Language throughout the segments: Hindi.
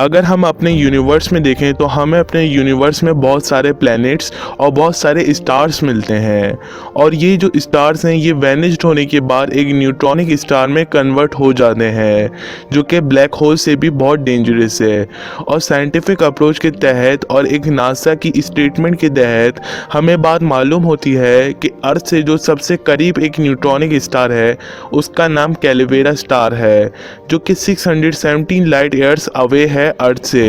अगर हम अपने यूनिवर्स में देखें तो हमें अपने यूनिवर्स में बहुत सारे प्लैनेट्स और बहुत सारे स्टार्स मिलते हैं, और ये जो स्टार्स हैं ये वैनिश्ड होने के बाद एक न्यूट्रॉनिक स्टार में कन्वर्ट हो जाते हैं, जो कि ब्लैक होल से भी बहुत डेंजरस है। और साइंटिफिक अप्रोच के तहत और एक नासा की स्टेटमेंट के तहत हमें बात मालूम होती है कि अर्थ से जो सबसे करीब एक न्यूट्रॉनिक स्टार है उसका नाम कैलिवेरा स्टार है, जो कि 617 लाइट ईयर्स अवे है अर्थ से।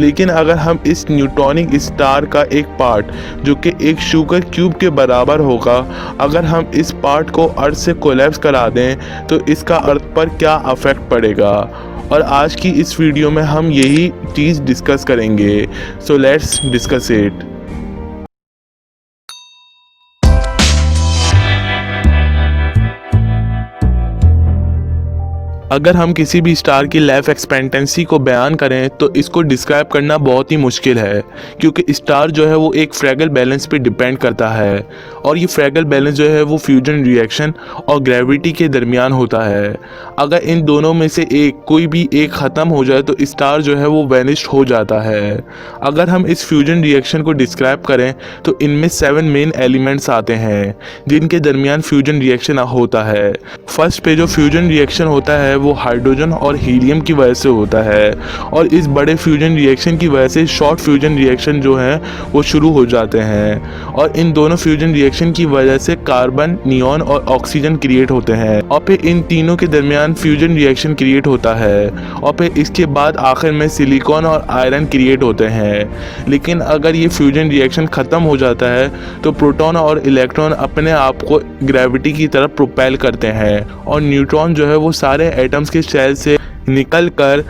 लेकिन अगर हम इस न्यूट्रॉनिक स्टार का एक पार्ट जो कि एक शुगर क्यूब के बराबर होगा, अगर हम इस पार्ट को अर्थ से कोलैप्स करा दें तो इसका अर्थ पर क्या अफेक्ट पड़ेगा, और आज की इस वीडियो में हम यही चीज़ डिस्कस करेंगे। So let's discuss it. अगर हम किसी भी स्टार की लाइफ एक्सपेक्टेंसी को बयान करें तो इसको डिस्क्राइब करना बहुत ही मुश्किल है, क्योंकि स्टार जो है वो एक फ्रैगल बैलेंस पे डिपेंड करता है, और ये फ्रैगल बैलेंस जो है वो फ्यूजन रिएक्शन और ग्रेविटी के दरमियान होता है। अगर इन दोनों में से कोई भी एक ख़त्म हो जाए तो स्टार जो है वो वैनिश हो जाता है। अगर हम इस फ्यूजन रिएक्शन को डिस्क्राइब करें तो इनमें 7 मेन एलिमेंट्स आते हैं जिनके दरमियान फ्यूजन रिएक्शन होता है। फर्स्ट पे जो फ्यूजन रिएक्शन होता है वो हाइड्रोजन और हीलियम की वजह से होता है, और इस बड़े फ्यूजन रिएक्शन की वजह से शॉर्ट फ्यूजन रिएक्शन जो है वो शुरू हो जाते हैं, और इन दोनों फ्यूजन रिएक्शन की वजह से कार्बन, नियॉन और ऑक्सीजन क्रिएट होते हैं, और फिर इन तीनों के दरमियान फ्यूजन रिएक्शन क्रिएट होता है, और फिर इसके बाद आखिर में सिलिकॉन और आयरन क्रिएट होते हैं। लेकिन अगर ये फ्यूजन रिएक्शन ख़त्म हो जाता है तो प्रोटॉन और इलेक्ट्रॉन अपने आप को ग्रेविटी की तरफ प्रोपेल करते हैं, और न्यूट्रॉन जो है वो सारे एटम्स के शेल से निकल कर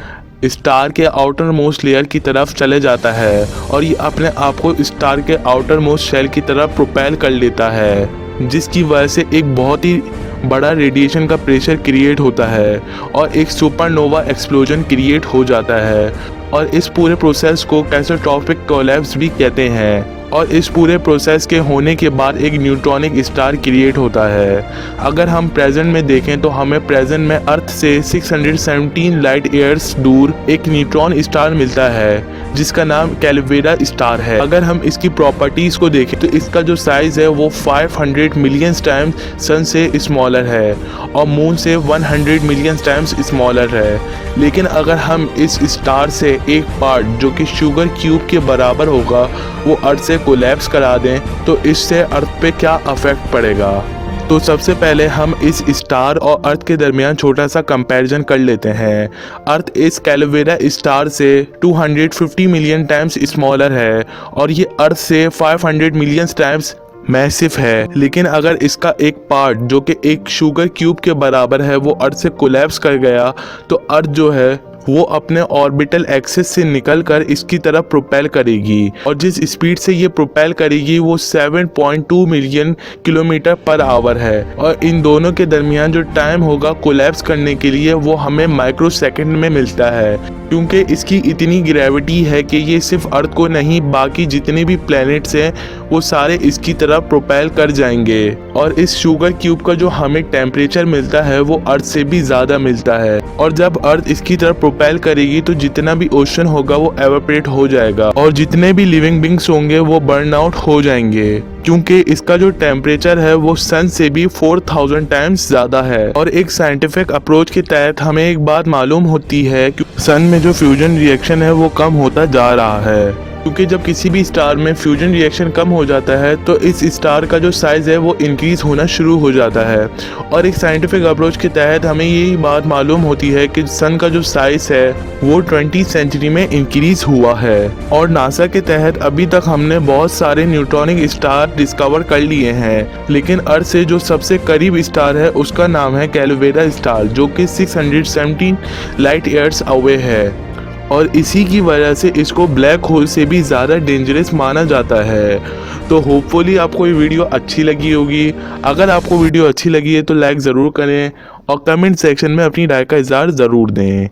स्टार के आउटर मोस्ट लेयर की तरफ चले जाता है, और ये अपने आप को स्टार के आउटर मोस्ट शेल की तरफ प्रोपेल कर लेता है, जिसकी वजह से एक बहुत ही बड़ा रेडिएशन का प्रेशर क्रिएट होता है और एक सुपरनोवा एक्सप्लोजन क्रिएट हो जाता है। और इस पूरे प्रोसेस को कैटास्ट्रोफिक कोलैप्स भी कहते हैं। और इस पूरे प्रोसेस के होने के बाद एक न्यूट्रॉनिक स्टार क्रिएट होता है। अगर हम प्रेजेंट में देखें तो हमें प्रेजेंट में अर्थ से 617 लाइट ईयर्स दूर एक न्यूट्रॉन स्टार मिलता है जिसका नाम कैलिवेरा स्टार है। अगर हम इसकी प्रॉपर्टीज़ को देखें तो इसका जो साइज़ है वो 500 मिलियन टाइम्स सन से स्मॉलर है और मून से 100 मिलियन टाइम्स स्मॉलर है। लेकिन अगर हम इस स्टार से एक पार्ट जो कि शुगर क्यूब के बराबर होगा वो अर्थ से कोलैप्स करा दें तो इससे अर्थ पे क्या अफेक्ट पड़ेगा। तो सबसे पहले हम इस स्टार और अर्थ के दरमियान छोटा सा कंपैरिजन कर लेते हैं। अर्थ इस कैलिवेरा स्टार से 250 मिलियन टाइम्स स्मॉलर है और ये अर्थ से 500 मिलियन टाइम्स मैसिव है। लेकिन अगर इसका एक पार्ट जो कि एक शुगर क्यूब के बराबर है वो अर्थ से कोलैप्स कर गया तो अर्थ जो है वो अपने ऑर्बिटल एक्सिस से निकलकर इसकी तरफ प्रोपेल करेगी, और जिस स्पीड से ये प्रोपेल करेगी वो 7.2 मिलियन किलोमीटर पर आवर है। और इन दोनों के दरमियान जो टाइम होगा कोलैप्स करने के लिए वो हमें माइक्रो सेकेंड में मिलता है, क्योंकि इसकी इतनी ग्रेविटी है कि ये सिर्फ अर्थ को नहीं बाकी जितने भी प्लैनेट्स हैं वो सारे इसकी तरफ प्रोपेल कर जाएंगे। और इस शुगर क्यूब का जो हमें टेम्परेचर मिलता है वो अर्थ से भी ज़्यादा मिलता है, और जब अर्थ इसकी तरफ प्रोपेल करेगी तो जितना भी ओशन होगा वो एवापोरेट हो जाएगा और जितने भी लिविंग बींग्स होंगे वो बर्न आउट हो जाएंगे, क्योंकि इसका जो टेम्परेचर है वो सन से भी 4000 टाइम्स ज़्यादा है। और एक साइंटिफिक अप्रोच के तहत हमें एक बात मालूम होती है कि सन में जो फ्यूजन रिएक्शन है वो कम होता जा रहा है, क्योंकि जब किसी भी स्टार में फ्यूजन रिएक्शन कम हो जाता है तो इस स्टार का जो साइज़ है वो इंक्रीज़ होना शुरू हो जाता है। और एक साइंटिफिक अप्रोच के तहत हमें यही बात मालूम होती है कि सन का जो साइज़ है वो 20th सेंचुरी में इंक्रीज़ हुआ है। और नासा के तहत अभी तक हमने बहुत सारे न्यूट्रॉनिक स्टार डिस्कवर कर लिए हैं, लेकिन अर्थ से जो सबसे करीब स्टार है उसका नाम है कैलिवेरा स्टार, जो कि 617 लाइट ईयर्स अवे है, और इसी की वजह से इसको ब्लैक होल से भी ज़्यादा डेंजरस माना जाता है। तो होपफुली आपको ये वीडियो अच्छी लगी होगी। अगर आपको वीडियो अच्छी लगी है तो लाइक ज़रूर करें और कमेंट सेक्शन में अपनी राय का इज़हार ज़रूर दें।